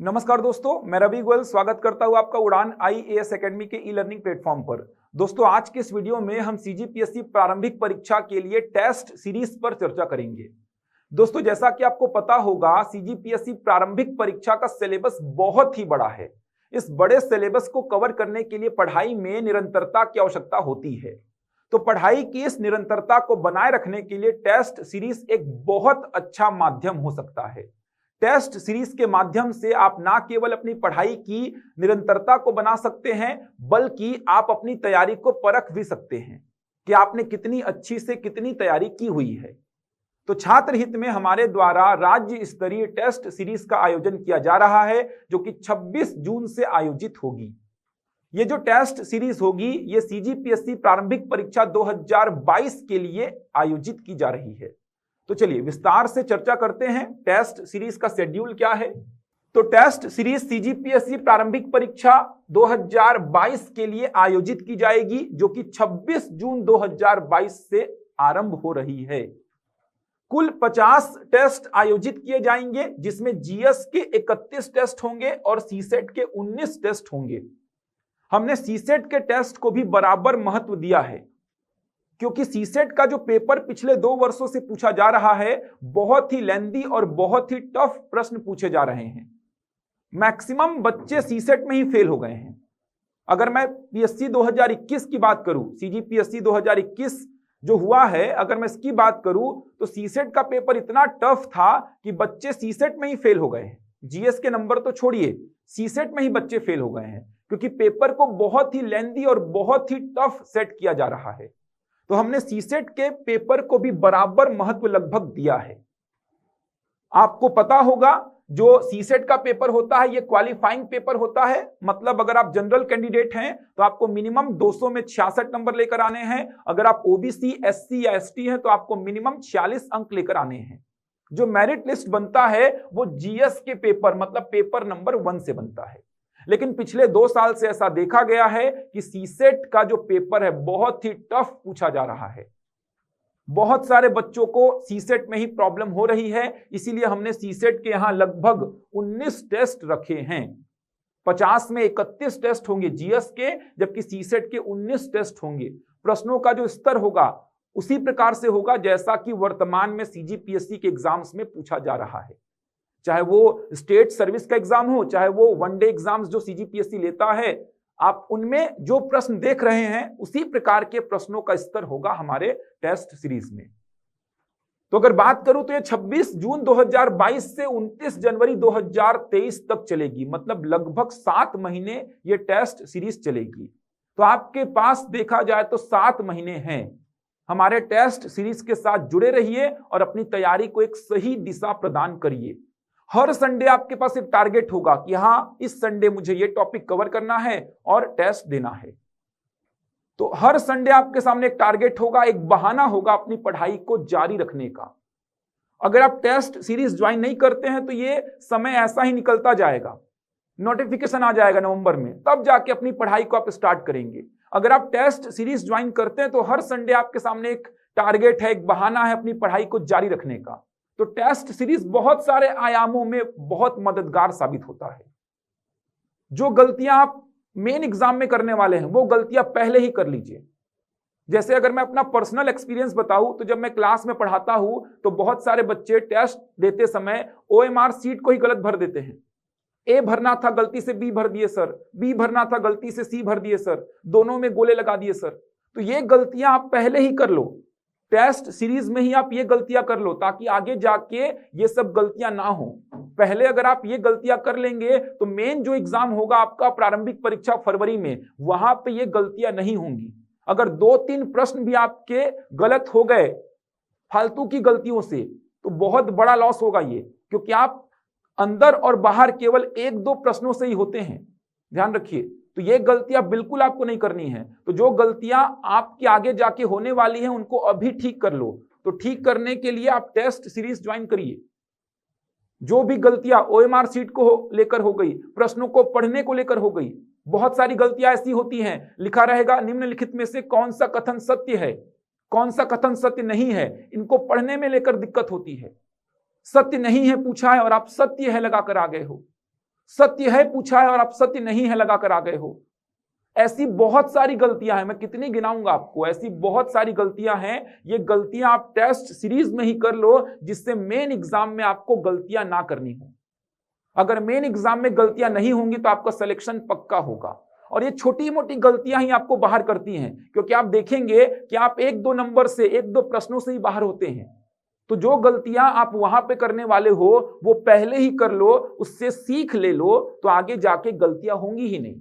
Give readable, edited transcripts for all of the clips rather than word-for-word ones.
नमस्कार दोस्तों, मैं रवि गोयल स्वागत करता हूं आपका उड़ान IAS एकेडमी के ई लर्निंग प्लेटफॉर्म पर। दोस्तों, आज के इस वीडियो में हम CGPSC प्रारंभिक परीक्षा के लिए टेस्ट सीरीज पर चर्चा करेंगे। दोस्तों, जैसा कि आपको पता होगा, CGPSC प्रारंभिक परीक्षा का सिलेबस बहुत ही बड़ा है। इस बड़े सिलेबस को कवर करने के लिए पढ़ाई में निरंतरता की आवश्यकता होती है। तो पढ़ाई की इस निरंतरता को बनाए रखने के लिए टेस्ट सीरीज एक बहुत अच्छा माध्यम हो सकता है। टेस्ट सीरीज के माध्यम से आप ना केवल अपनी पढ़ाई की निरंतरता को बना सकते हैं, बल्कि आप अपनी तैयारी को परख भी सकते हैं कि आपने कितनी अच्छी से कितनी तैयारी की हुई है। तो छात्र हित में हमारे द्वारा राज्य स्तरीय टेस्ट सीरीज का आयोजन किया जा रहा है, जो कि 26 जून से आयोजित होगी। ये जो टेस्ट सीरीज होगी, ये CGPSC प्रारंभिक परीक्षा 2022 के लिए आयोजित की जा रही है। तो चलिए विस्तार से चर्चा करते हैं टेस्ट सीरीज का शेड्यूल क्या है। तो टेस्ट सीरीज CGPSC प्रारंभिक परीक्षा 2022 के लिए आयोजित की जाएगी, जो कि 26 जून 2022 से आरंभ हो रही है। कुल 50 टेस्ट आयोजित किए जाएंगे, जिसमें GS के 31 टेस्ट होंगे और CSET के 19 टेस्ट होंगे। हमने CSET के टेस्ट को भी बराबर महत्व दिया है, क्योंकि CSET का जो पेपर पिछले 2 वर्षों से पूछा जा रहा है, बहुत ही लेंदी और बहुत ही टफ प्रश्न पूछे जा रहे हैं। मैक्सिमम बच्चे CSET में ही फेल हो गए हैं। अगर मैं PSC 2021 की बात करूं, CGPSC 2021 जो हुआ है, अगर मैं इसकी बात करूं, तो CSET का पेपर इतना टफ था कि बच्चे CSET में ही फेल हो गए हैं। GS के नंबर तो छोड़िए, CSET में ही बच्चे फेल हो गए हैं, क्योंकि पेपर को बहुत ही लेंदी और बहुत ही टफ सेट किया जा रहा है। तो हमने CSET के पेपर को भी बराबर महत्व लगभग दिया है। आपको पता होगा, जो CSET का पेपर होता है, ये क्वालिफाइंग पेपर होता है। मतलब अगर आप जनरल कैंडिडेट हैं तो आपको मिनिमम 200 में 66 नंबर लेकर आने हैं। अगर आप OBC, SC या ST हैं तो आपको मिनिमम 46 अंक लेकर आने हैं। जो मेरिट लिस्ट बनता है वो GS के पेपर मतलब पेपर नंबर 1 से बनता है। लेकिन पिछले 2 साल से ऐसा देखा गया है कि CSET का जो पेपर है बहुत ही टफ पूछा जा रहा है। बहुत सारे बच्चों को CSET में ही प्रॉब्लम हो रही है, इसीलिए हमने CSET के यहां लगभग 19 टेस्ट रखे हैं। 50 में 31 टेस्ट होंगे GS के, जबकि CSET के 19 टेस्ट होंगे। प्रश्नों का जो स्तर होगा उसी प्रकार से होगा जैसा कि वर्तमान में CGPSC के एग्जाम्स में पूछा जा रहा है। चाहे वो स्टेट सर्विस का एग्जाम हो, चाहे वो वनडे एग्जाम्स जो CGPSC लेता है, आप उनमें जो प्रश्न देख रहे हैं उसी प्रकार के प्रश्नों का स्तर होगा हमारे टेस्ट सीरीज में। तो अगर बात करूं तो ये 26 जून 2022 से 29 जनवरी 2023 तक चलेगी। मतलब लगभग 7 महीने ये टेस्ट सीरीज चलेगी। तो आपके पास देखा जाए तो 7 महीने हैं। हमारे टेस्ट सीरीज के साथ जुड़े रहिए और अपनी तैयारी को एक सही दिशा प्रदान करिए। हर संडे आपके पास एक टारगेट होगा कि हाँ, इस संडे मुझे ये टॉपिक कवर करना है और टेस्ट देना है। तो हर संडे आपके सामने एक टारगेट होगा, एक बहाना होगा अपनी पढ़ाई को जारी रखने का। अगर आप टेस्ट सीरीज ज्वाइन नहीं करते हैं तो ये समय ऐसा ही निकलता जाएगा। नोटिफिकेशन आ जाएगा नवंबर में, तब जाके अपनी पढ़ाई को आप स्टार्ट करेंगे। अगर आप टेस्ट सीरीज ज्वाइन करते हैं तो हर संडे आपके सामने एक टारगेट है, एक बहाना है अपनी पढ़ाई को जारी रखने का। तो टेस्ट सीरीज बहुत सारे आयामों में बहुत मददगार साबित होता है। जो गलतियां आप मेन एग्जाम में करने वाले हैं वो गलतियां पहले ही कर लीजिए। जैसे अगर मैं अपना पर्सनल एक्सपीरियंस बताऊं, तो जब मैं क्लास में पढ़ाता हूं तो बहुत सारे बच्चे टेस्ट देते समय OMR सीट को ही गलत भर देते हैं। A भरना था, गलती से B भर दिए सर, B भरना था, गलती से C भर दिए सर, दोनों में गोले लगा दिए सर। तो ये गलतियां आप पहले ही कर लो, टेस्ट सीरीज में ही आप ये गलतियां कर लो, ताकि आगे जाके ये सब गलतियां ना हो। पहले अगर आप ये गलतियां कर लेंगे तो मेन जो एग्जाम होगा आपका प्रारंभिक परीक्षा फरवरी में, वहां पे ये गलतियां नहीं होंगी। अगर 2-3 प्रश्न भी आपके गलत हो गए फालतू की गलतियों से, तो बहुत बड़ा लॉस होगा ये, क्योंकि आप अंदर और बाहर केवल 1-2 प्रश्नों से ही होते हैं, ध्यान रखिए। तो ये गलतियां बिल्कुल आपको नहीं करनी है। तो जो गलतियां आपके आगे जाके होने वाली हैं उनको अभी ठीक कर लो। तो ठीक करने के लिए आप टेस्ट सीरीज ज्वाइन करिए। जो भी गलतियां OMR सीट को लेकर हो गई, प्रश्नों को पढ़ने को लेकर हो गई, बहुत सारी गलतियां ऐसी होती हैं, लिखा रहेगा निम्नलिखित में से कौन सा कथन सत्य है, कौन सा कथन सत्य नहीं है। इनको पढ़ने में लेकर दिक्कत होती है। सत्य नहीं है पूछा है और आप सत्य है लगाकर आ गए हो। सत्य है पूछा है और आप सत्य नहीं है लगाकर आ गए हो। ऐसी बहुत सारी गलतियां हैं, मैं कितनी गिनाऊंगा आपको, ऐसी बहुत सारी गलतियां हैं। ये गलतियां आप टेस्ट सीरीज में ही कर लो जिससे मेन एग्जाम में आपको गलतियां ना करनी हो। अगर मेन एग्जाम में गलतियां नहीं होंगी तो आपका सिलेक्शन पक्का होगा। और ये छोटी मोटी गलतियां ही आपको बाहर करती हैं, क्योंकि आप देखेंगे कि आप 1-2 नंबर से 1-2 प्रश्नों से ही बाहर होते हैं। तो जो गलतियां आप वहां पे करने वाले हो वो पहले ही कर लो, उससे सीख ले लो, तो आगे जाके गलतियां होंगी ही नहीं।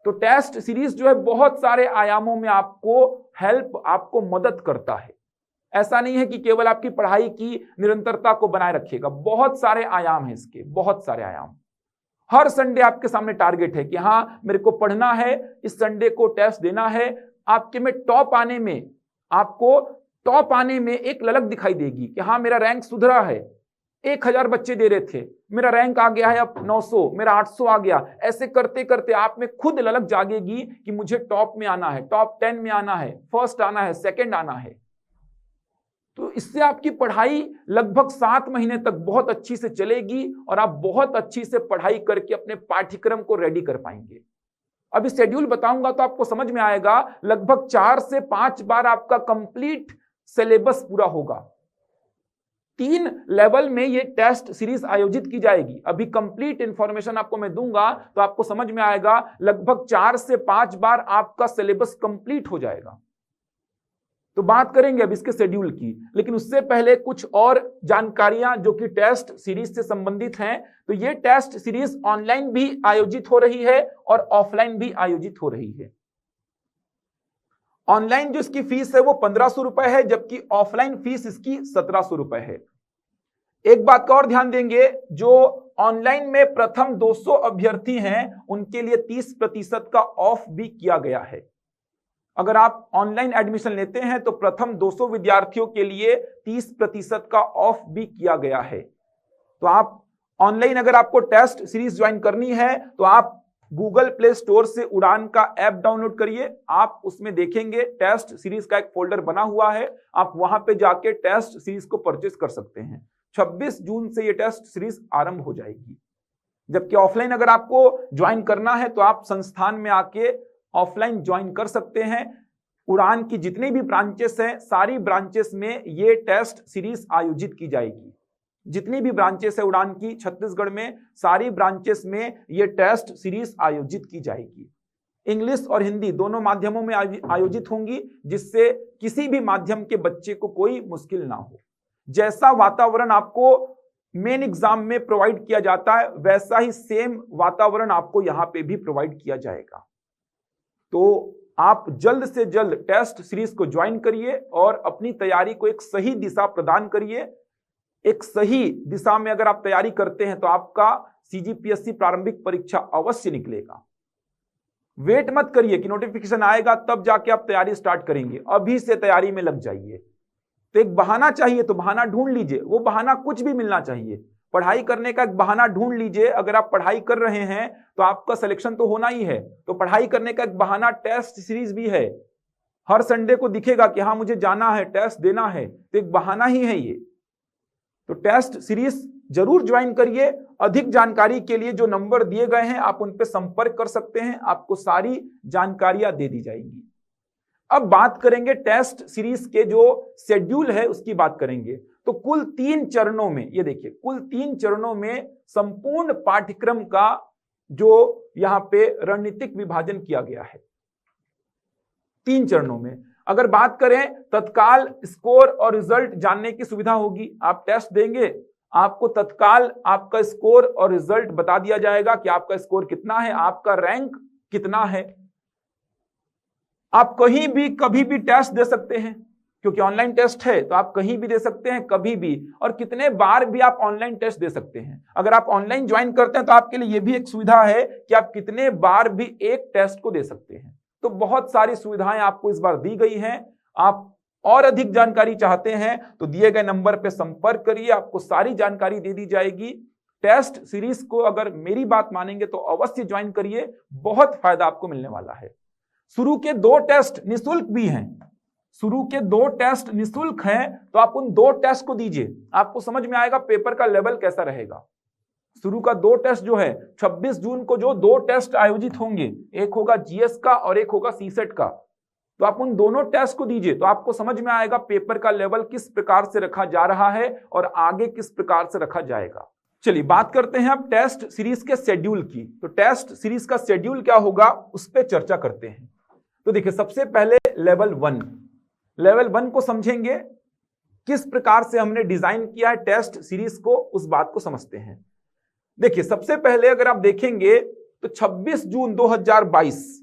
तो टेस्ट सीरीज जो है बहुत सारे आयामों में आपको हेल्प, आपको मदद करता है। ऐसा नहीं है कि केवल आपकी पढ़ाई की निरंतरता को बनाए रखेगा, बहुत सारे आयाम हैं इसके, बहुत सारे आयाम। हर संडे आपके सामने टारगेट है कि हाँ मेरे को पढ़ना है, इस संडे को टेस्ट देना है। आपके में टॉप आने में, आपको टॉप आने में एक ललक दिखाई देगी कि हाँ मेरा रैंक सुधरा है। 1000 बच्चे दे रहे थे, मेरा रैंक आ गया है अब 900, मेरा 800 आ गया। ऐसे करते करते आप में खुद ललक जागेगी कि मुझे टॉप में आना है, टॉप 10 में आना है, फर्स्ट आना है, सेकंड आना है। तो इससे आपकी पढ़ाई लगभग 7 महीने तक बहुत अच्छी से चलेगी और आप बहुत अच्छी से पढ़ाई करके अपने पाठ्यक्रम को रेडी कर पाएंगे। अभी शेड्यूल बताऊंगा तो आपको समझ में आएगा। लगभग 4 से 5 बार आपका कंप्लीट सिलेबस पूरा होगा। 3 लेवल में ये टेस्ट सीरीज आयोजित की जाएगी। अभी कंप्लीट इंफॉर्मेशन आपको मैं दूंगा तो आपको समझ में आएगा। लगभग 4 से 5 बार आपका सिलेबस कंप्लीट हो जाएगा। तो बात करेंगे अब इसके शेड्यूल की, लेकिन उससे पहले कुछ और जानकारियां जो कि टेस्ट सीरीज से संबंधित हैं। तो ये टेस्ट सीरीज ऑनलाइन भी आयोजित हो रही है और ऑफलाइन भी आयोजित हो रही है। ऑनलाइन जो इसकी फीस है वो 1500 रुपए है, जबकि ऑफलाइन फीस इसकी 1700 रुपए है। एक बात का और ध्यान देंगे, जो ऑनलाइन में प्रथम 200 अभ्यर्थी हैं उनके लिए 30% का ऑफ भी किया गया है। अगर आप ऑनलाइन एडमिशन लेते हैं तो प्रथम 200 विद्यार्थियों के लिए 30% का ऑफ भी किया गया है। तो आप ऑनलाइन अगर आपको टेस्ट सीरीज ज्वाइन करनी है तो आप गूगल प्ले स्टोर से उड़ान का ऐप डाउनलोड करिए। आप उसमें देखेंगे टेस्ट सीरीज का एक फोल्डर बना हुआ है, आप वहां पे जाके टेस्ट सीरीज को परचेस कर सकते हैं। 26 जून से ये टेस्ट सीरीज आरंभ हो जाएगी। जबकि ऑफलाइन अगर आपको ज्वाइन करना है तो आप संस्थान में आके ऑफलाइन ज्वाइन कर सकते हैं। उड़ान की जितनी भी ब्रांचेस हैं, सारी ब्रांचेस में ये टेस्ट सीरीज आयोजित की जाएगी। जितनी भी ब्रांचेस है उड़ान की छत्तीसगढ़ में, सारी ब्रांचेस में ये टेस्ट सीरीज आयोजित की जाएगी। इंग्लिश और हिंदी दोनों माध्यमों में आयोजित होंगी, जिससे किसी भी माध्यम के बच्चे को कोई मुश्किल ना हो। जैसा वातावरण आपको मेन एग्जाम में प्रोवाइड किया जाता है वैसा ही सेम वातावरण आपको यहाँ पे भी प्रोवाइड किया जाएगा। तो आप जल्द से जल्द टेस्ट सीरीज को ज्वाइन करिए और अपनी तैयारी को एक सही दिशा प्रदान करिए। एक सही दिशा में अगर आप तैयारी करते हैं तो आपका सीजीपीएससी प्रारंभिक परीक्षा अवश्य निकलेगा। वेट मत करिए कि नोटिफिकेशन आएगा तब जाके आप तैयारी स्टार्ट करेंगे, अभी से तैयारी में लग जाइए। तो एक बहाना चाहिए तो बहाना ढूंढ लीजिए, वो बहाना कुछ भी मिलना चाहिए। पढ़ाई करने का एक बहाना ढूंढ लीजिए। अगर आप पढ़ाई कर रहे हैं तो आपका सिलेक्शन तो होना ही है, तो पढ़ाई करने का एक बहाना टेस्ट सीरीज भी है। हर संडे को दिखेगा कि हाँ मुझे जाना है, टेस्ट देना है, तो एक बहाना ही है ये। तो टेस्ट सीरीज जरूर ज्वाइन करिए। अधिक जानकारी के लिए जो नंबर दिए गए हैं आप उन पर संपर्क कर सकते हैं, आपको सारी जानकारियां दे दी जाएंगी। अब बात करेंगे टेस्ट सीरीज के जो शेड्यूल है उसकी बात करेंगे। तो कुल 3 चरणों में, ये देखिए कुल 3 चरणों में संपूर्ण पाठ्यक्रम का जो यहां पे रणनीतिक विभाजन किया गया है। 3 चरणों में अगर बात करें, तत्काल स्कोर और रिजल्ट जानने की सुविधा होगी। आप टेस्ट देंगे, आपको तत्काल आपका स्कोर और रिजल्ट बता दिया जाएगा कि आपका स्कोर कितना है, आपका रैंक कितना है। आप कहीं भी कभी भी टेस्ट दे सकते हैं, क्योंकि ऑनलाइन टेस्ट है तो आप कहीं भी दे सकते हैं, कभी भी, और कितने बार भी आप ऑनलाइन टेस्ट दे सकते हैं। अगर आप ऑनलाइन ज्वाइन करते हैं तो आपके लिए यह भी एक सुविधा है कि आप कितने बार भी एक टेस्ट को दे सकते हैं। तो बहुत सारी सुविधाएं आपको इस बार दी गई हैं। आप और अधिक जानकारी चाहते हैं तो दिए गए नंबर पर संपर्क करिए, आपको सारी जानकारी दे दी जाएगी। टेस्ट सीरीज को अगर मेरी बात मानेंगे तो अवश्य ज्वाइन करिए, बहुत फायदा आपको मिलने वाला है। शुरू के 2 टेस्ट निःशुल्क भी हैं, शुरू के 2 टेस्ट निःशुल्क हैं, तो आप उन 2 टेस्ट को दीजिए, आपको समझ में आएगा पेपर का लेवल कैसा रहेगा। शुरू का 2 टेस्ट जो है 26 जून को जो 2 टेस्ट आयोजित होंगे, एक होगा जीएस का और एक होगा सीसेट का, तो आप उन दोनों टेस्ट को दीजिए तो आपको समझ में आएगा पेपर का लेवल किस प्रकार से रखा जा रहा है और आगे किस प्रकार से रखा जाएगा। चलिए बात करते हैं अब टेस्ट सीरीज के शेड्यूल की। तो टेस्ट सीरीज का शेड्यूल क्या होगा उस पर चर्चा करते हैं। तो देखिए सबसे पहले लेवल 1 को समझेंगे, किस प्रकार से हमने डिजाइन किया है टेस्ट सीरीज को, उस बात को समझते हैं। देखिए सबसे पहले अगर आप देखेंगे तो 26 जून 2022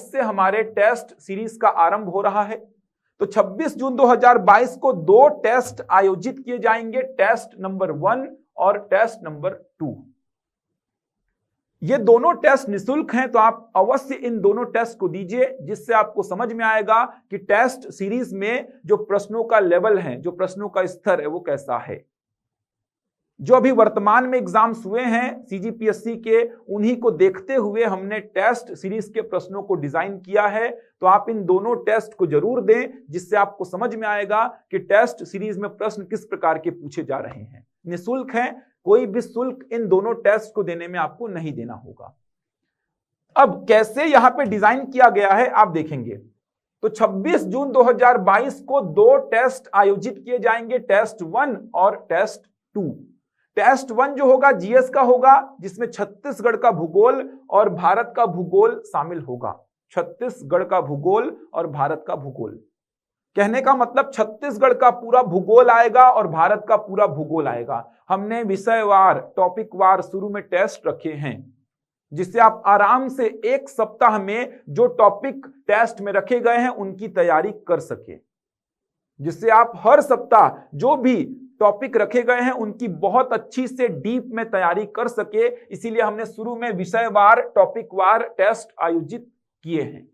से हमारे टेस्ट सीरीज का आरंभ हो रहा है। तो 26 जून 2022 को 2 टेस्ट आयोजित किए जाएंगे, टेस्ट नंबर 1 और टेस्ट नंबर 2। ये दोनों टेस्ट निशुल्क हैं, तो आप अवश्य इन दोनों टेस्ट को दीजिए, जिससे आपको समझ में आएगा कि टेस्ट सीरीज में जो प्रश्नों का लेवल है, जो प्रश्नों का स्तर है वो कैसा है। जो अभी वर्तमान में एग्जाम्स हुए हैं सीजीपीएससी के, उन्हीं को देखते हुए हमने टेस्ट सीरीज के प्रश्नों को डिजाइन किया है। तो आप इन दोनों टेस्ट को जरूर दें, जिससे आपको समझ में आएगा कि टेस्ट सीरीज में प्रश्न किस प्रकार के पूछे जा रहे हैं। निःशुल्क है, कोई भी शुल्क इन दोनों टेस्ट को देने में आपको नहीं देना होगा। अब कैसे यहां पे डिजाइन किया गया है आप देखेंगे। तो 26 जून 2022 को 2 टेस्ट आयोजित किए जाएंगे, टेस्ट 1 और टेस्ट 2। टेस्ट 1 जो होगा जीएस का होगा, जिसमें छत्तीसगढ़ का भूगोल और भारत का भूगोल शामिल होगा। छत्तीसगढ़ का भूगोल और भारत का भूगोल, कहने का मतलब छत्तीसगढ़ का पूरा भूगोल आएगा और भारत का पूरा भूगोल आएगा। हमने विषयवार, टॉपिक वार शुरू में टेस्ट रखे हैं, जिससे आप आराम से 1 सप्ताह में जो टॉपिक टेस्ट में रखे गए हैं उनकी तैयारी कर सके, जिससे आप हर सप्ताह जो भी टॉपिक रखे गए हैं उनकी बहुत अच्छी से डीप में तैयारी कर सके। इसीलिए हमने शुरू में विषयवार, टॉपिक वार टेस्ट आयोजित किए हैं।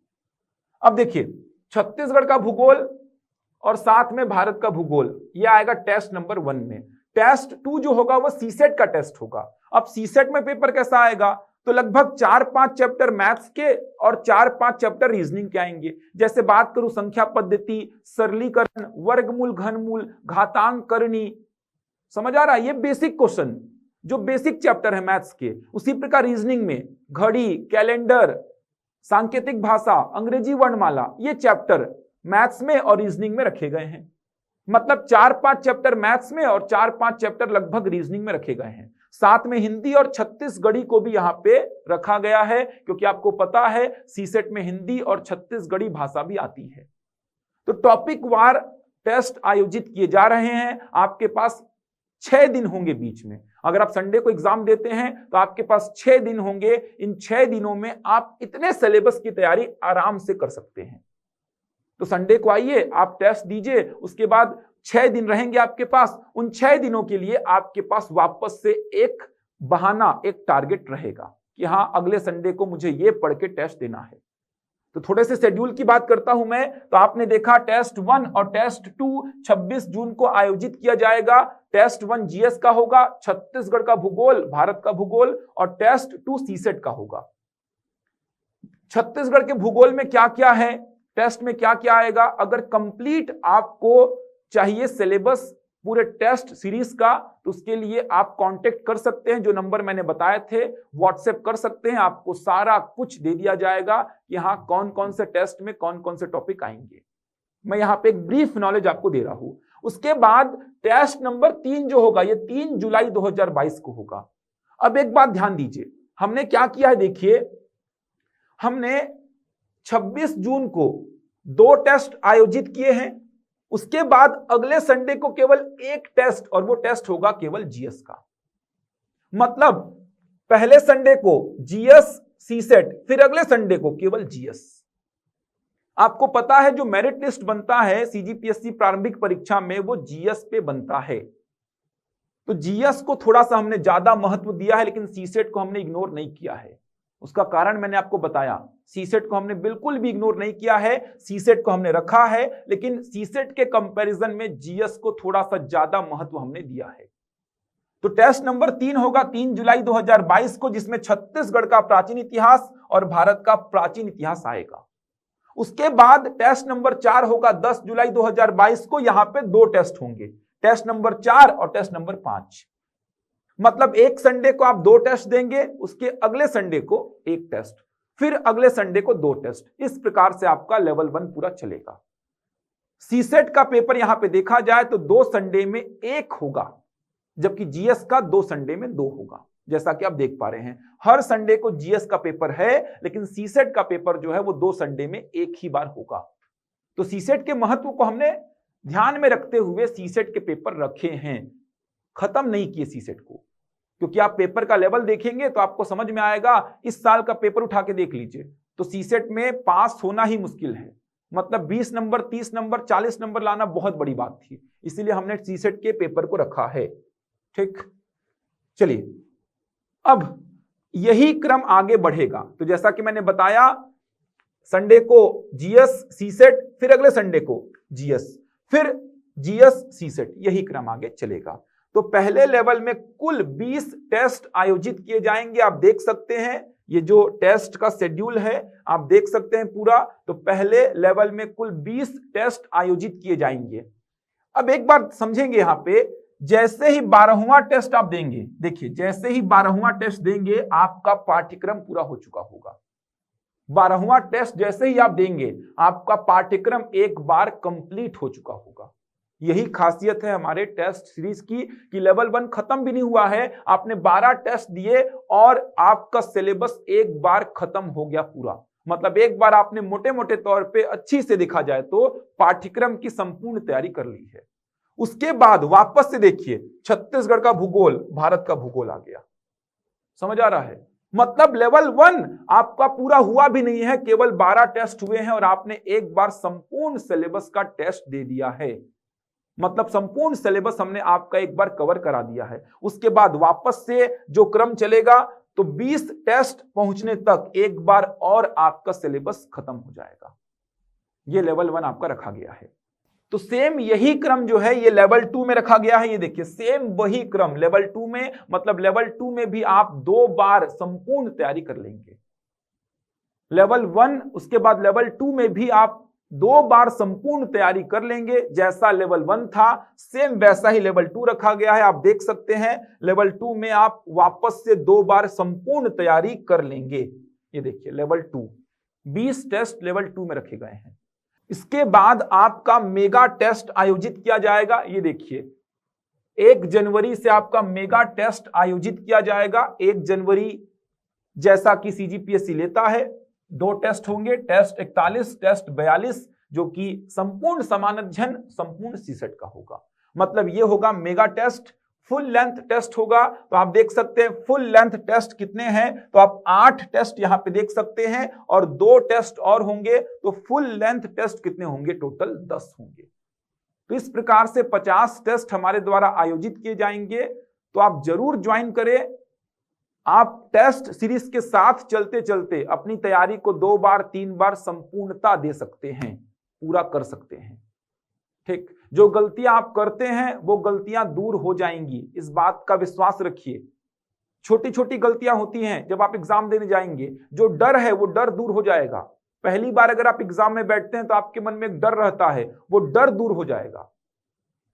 अब देखिए छत्तीसगढ़ का भूगोल और साथ में भारत का भूगोल, यह आएगा टेस्ट नंबर 1 में। टेस्ट 2 जो होगा वह सीसेट का टेस्ट होगा। अब सीसेट में पेपर कैसा आएगा, तो लगभग 4-5 चैप्टर मैथ्स के और 4-5 चैप्टर रीजनिंग के आएंगे। जैसे बात करूं संख्या पद्धति, सरलीकरण, वर्गमूल, घनमूल, घातांक करनी, समझ आ रहा है, ये बेसिक क्वेश्चन जो बेसिक चैप्टर है मैथ्स के। उसी प्रकार रीजनिंग में घड़ी, कैलेंडर, सांकेतिक भाषा, अंग्रेजी वर्णमाला, ये चैप्टर मैथ्स में और रीजनिंग में रखे गए हैं। मतलब 4-5 चैप्टर मैथ्स में और 4-5 चैप्टर लगभग रीजनिंग में रखे गए हैं। साथ में हिंदी और छत्तीसगढ़ी को भी यहां पे रखा गया है, क्योंकि आपको पता है सीसेट में हिंदी और छत्तीसगढ़ी भाषा भी आती है। तो टॉपिक वार टेस्ट आयोजित किए जा रहे हैं। आपके पास 6 दिन होंगे बीच में। अगर आप संडे को एग्जाम देते हैं तो आपके पास 6 दिन होंगे। इन 6 दिनों में आप इतने सिलेबस की तैयारी आराम से कर सकते हैं। तो संडे को आइए, आप टेस्ट दीजिए, उसके बाद 6 दिन रहेंगे आपके पास। उन 6 दिनों के लिए आपके पास वापस से एक बहाना, एक टारगेट रहेगा कि हां अगले संडे को मुझे ये पढ़ के टेस्ट देना है। तो थोड़े से शेड्यूल की बात करता हूं मैं। तो आपने देखा टेस्ट 1 और टेस्ट 2 26 जून को आयोजित किया जाएगा। टेस्ट 1 जीएस का होगा, छत्तीसगढ़ का भूगोल, भारत का भूगोल, और टेस्ट 2 सीसेट का होगा। छत्तीसगढ़ के भूगोल में क्या क्या है, टेस्ट में क्या क्या आएगा, अगर कंप्लीट आपको चाहिए सिलेबस पूरे टेस्ट सीरीज का, तो उसके लिए आप कांटेक्ट कर सकते हैं। जो नंबर मैंने बताए थे व्हाट्सएप कर सकते हैं, आपको सारा कुछ दे दिया जाएगा कि हाँ कौन कौन से टेस्ट में कौन कौन से टॉपिक आएंगे। मैं यहाँ पे एक ब्रीफ नॉलेज आपको दे रहा हूं। उसके बाद टेस्ट नंबर 3 जो होगा, ये 3 जुलाई 2022 को होगा। अब एक बात ध्यान दीजिए, हमने क्या किया है, देखिए हमने 26 जून को 2 टेस्ट आयोजित किए हैं। उसके बाद अगले संडे को केवल एक टेस्ट, और वो टेस्ट होगा केवल जीएस का। मतलब पहले संडे को जीएस सीसेट, फिर अगले संडे को केवल जीएस। आपको पता है जो मेरिट लिस्ट बनता है सीजीपीएससी प्रारंभिक परीक्षा में, वो जीएस पे बनता है। तो जीएस को थोड़ा सा हमने ज्यादा महत्व दिया है, लेकिन सीसेट को हमने इग्नोर नहीं किया है। उसका कारण मैंने आपको बताया, सीसेट को हमने बिल्कुल भी इग्नोर नहीं किया है, सीसेट को हमने रखा है, लेकिन सीसेट के कंपैरिजन में जीएस को थोड़ा सा ज्यादा महत्व हमने दिया है। तो टेस्ट नंबर 3 होगा 3 जुलाई 2022 को, जिसमें छत्तीसगढ़ का प्राचीन इतिहास और भारत का प्राचीन इतिहास आएगा। उसके बाद टेस्ट नंबर 4 होगा 10 जुलाई 2022 को। यहां पे 2 टेस्ट होंगे, टेस्ट नंबर 4 और टेस्ट नंबर 5। मतलब एक संडे को आप 2 टेस्ट देंगे, उसके अगले संडे को 1 टेस्ट, फिर अगले संडे को 2 टेस्ट। इस प्रकार से आपका लेवल 1 पूरा चलेगा। सीसेट का पेपर यहां पे देखा जाए तो 2 संडे में 1 होगा, जबकि जीएस का 2 संडे में 2 होगा। जैसा कि आप देख पा रहे हैं, हर संडे को जीएस का पेपर है, लेकिन सीसेट का पेपर जो है वो 2 संडे में 1 ही बार होगा। तो सीसेट के महत्व को हमने ध्यान में रखते हुए सीसेट के पेपर रखे हैं, खत्म नहीं किए सीसेट को। क्योंकि आप पेपर का लेवल देखेंगे तो आपको समझ में आएगा। इस साल का पेपर उठा के देख लीजिए तो सीसेट में पास होना ही मुश्किल है। मतलब 20 नंबर, 30 नंबर, 40 नंबर लाना बहुत बड़ी बात थी, इसीलिए हमने सीसेट के पेपर को रखा है। ठीक, चलिए अब यही क्रम आगे बढ़ेगा। तो जैसा कि मैंने बताया, संडे को जीएस सीसेट, फिर अगले संडे को जीएस, फिर जीएस सीसेट, यही क्रम आगे चलेगा। तो पहले लेवल में कुल 20 टेस्ट आयोजित किए जाएंगे। आप देख सकते हैं ये जो टेस्ट का शेड्यूल है, आप देख सकते हैं पूरा। तो पहले लेवल में कुल 20 टेस्ट आयोजित किए जाएंगे। अब एक बार समझेंगे यहां पे, जैसे ही 12वां टेस्ट आप देंगे, देखिए जैसे ही 12वां टेस्ट देंगे आपका पाठ्यक्रम पूरा हो चुका होगा। 12वां टेस्ट जैसे ही आप देंगे आपका पाठ्यक्रम एक बार कंप्लीट हो चुका होगा। यही खासियत है हमारे टेस्ट सीरीज की कि लेवल 1 खत्म भी नहीं हुआ है, आपने 12 टेस्ट दिए और आपका सिलेबस एक बार खत्म हो गया पूरा। मतलब एक बार आपने मोटे मोटे तौर पे अच्छी से देखा जाए तो पाठ्यक्रम की संपूर्ण तैयारी कर ली है। उसके बाद वापस से देखिए, छत्तीसगढ़ का भूगोल, भारत का भूगोल आ गया। समझ आ रहा है? मतलब लेवल 1 आपका पूरा हुआ भी नहीं है, केवल 12 टेस्ट हुए हैं और आपने एक बार संपूर्ण सिलेबस का टेस्ट दे दिया है। मतलब संपूर्ण सिलेबस हमने आपका एक बार कवर करा दिया है। उसके बाद वापस से जो क्रम चलेगा तो 20 टेस्ट पहुंचने तक एक बार और आपका सिलेबस खत्म हो जाएगा। ये लेवल 1 आपका रखा गया है। तो सेम यही क्रम जो है ये लेवल 2 में रखा गया है। ये देखिए सेम वही क्रम लेवल 2 में, मतलब लेवल 2 में भी आप 2 बार संपूर्ण तैयारी कर लेंगे। लेवल 1 उसके बाद लेवल 2 में भी आप 2 बार संपूर्ण तैयारी कर लेंगे। जैसा लेवल 1 था सेम वैसा ही लेवल 2 रखा गया है। आप देख सकते हैं लेवल 2 में आप वापस से 2 बार संपूर्ण तैयारी कर लेंगे। ये देखिए लेवल 2, 20 टेस्ट लेवल 2 में रखे गए हैं। इसके बाद आपका मेगा टेस्ट आयोजित किया जाएगा। ये देखिए 1 जनवरी से आपका मेगा टेस्ट आयोजित किया जाएगा। 1 जनवरी जैसा कि सीजीपीएससी लेता है 2 टेस्ट होंगे, टेस्ट 41, टेस्ट 42, जो कि संपूर्ण समानअध्ययन संपूर्ण सीसेट का होगा। मतलब ये होगा mega test, full length test होगा। तो आप देख सकते हैं फुल लेंथ टेस्ट कितने हैं, तो आप 8 टेस्ट यहां पे देख सकते हैं और 2 टेस्ट और होंगे। तो फुल लेंथ टेस्ट कितने होंगे, टोटल 10 होंगे। तो इस प्रकार से 50 टेस्ट हमारे द्वारा आयोजित किए जाएंगे। तो आप जरूर ज्वाइन करें। आप टेस्ट सीरीज के साथ चलते चलते अपनी तैयारी को 2 बार 3 बार संपूर्णता दे सकते हैं, पूरा कर सकते हैं। ठीक, जो गलतियां आप करते हैं वो गलतियां दूर हो जाएंगी, इस बात का विश्वास रखिए। छोटी छोटी गलतियां होती हैं जब आप एग्जाम देने जाएंगे, जो डर है वो डर दूर हो जाएगा। पहली बार अगर आप एग्जाम में बैठते हैं तो आपके मन में एक डर रहता है, वो डर दूर हो जाएगा।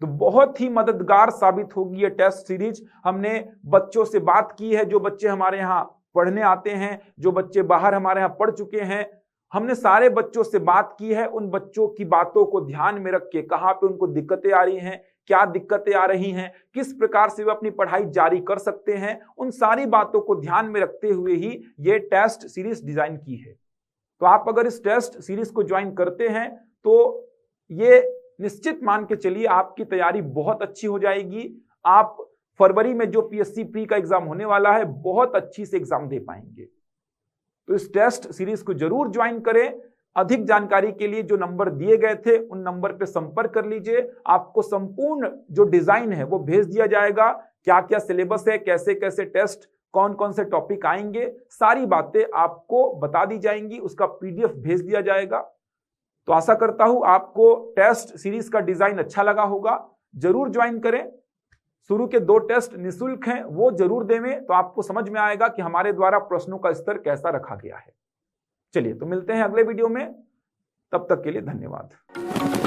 तो बहुत ही मददगार साबित होगी ये टेस्ट सीरीज। हमने बच्चों से बात की है, जो बच्चे हमारे यहाँ पढ़ने आते हैं, जो बच्चे बाहर हमारे यहाँ पढ़ चुके हैं, हमने सारे बच्चों से बात की है। उन बच्चों की बातों को ध्यान में रख के कहाँ पे उनको दिक्कतें आ रही हैं, क्या दिक्कतें आ रही हैं, किस प्रकार से वे अपनी पढ़ाई जारी कर सकते हैं, उन सारी बातों को ध्यान में रखते हुए ही ये टेस्ट सीरीज डिजाइन की है। तो आप अगर इस टेस्ट सीरीज को ज्वाइन करते हैं तो ये निश्चित मान के चलिए आपकी तैयारी बहुत अच्छी हो जाएगी। आप फरवरी में जो पीएससी प्री का एग्जाम होने वाला है बहुत अच्छी से एग्जाम दे पाएंगे। तो इस टेस्ट सीरीज को जरूर ज्वाइन करें। अधिक जानकारी के लिए जो नंबर दिए गए थे उन नंबर पे संपर्क कर लीजिए। आपको संपूर्ण जो डिजाइन है वो भेज दिया जाएगा। क्या क्या सिलेबस है, कैसे कैसे टेस्ट, कौन कौन से टॉपिक आएंगे, सारी बातें आपको बता दी जाएंगी। उसका पीडीएफ भेज दिया जाएगा। तो आशा करता हूं आपको टेस्ट सीरीज का डिजाइन अच्छा लगा होगा। जरूर ज्वाइन करें। शुरू के 2 टेस्ट निःशुल्क हैं, वो जरूर देवें, तो आपको समझ में आएगा कि हमारे द्वारा प्रश्नों का स्तर कैसा रखा गया है। चलिए तो मिलते हैं अगले वीडियो में, तब तक के लिए धन्यवाद।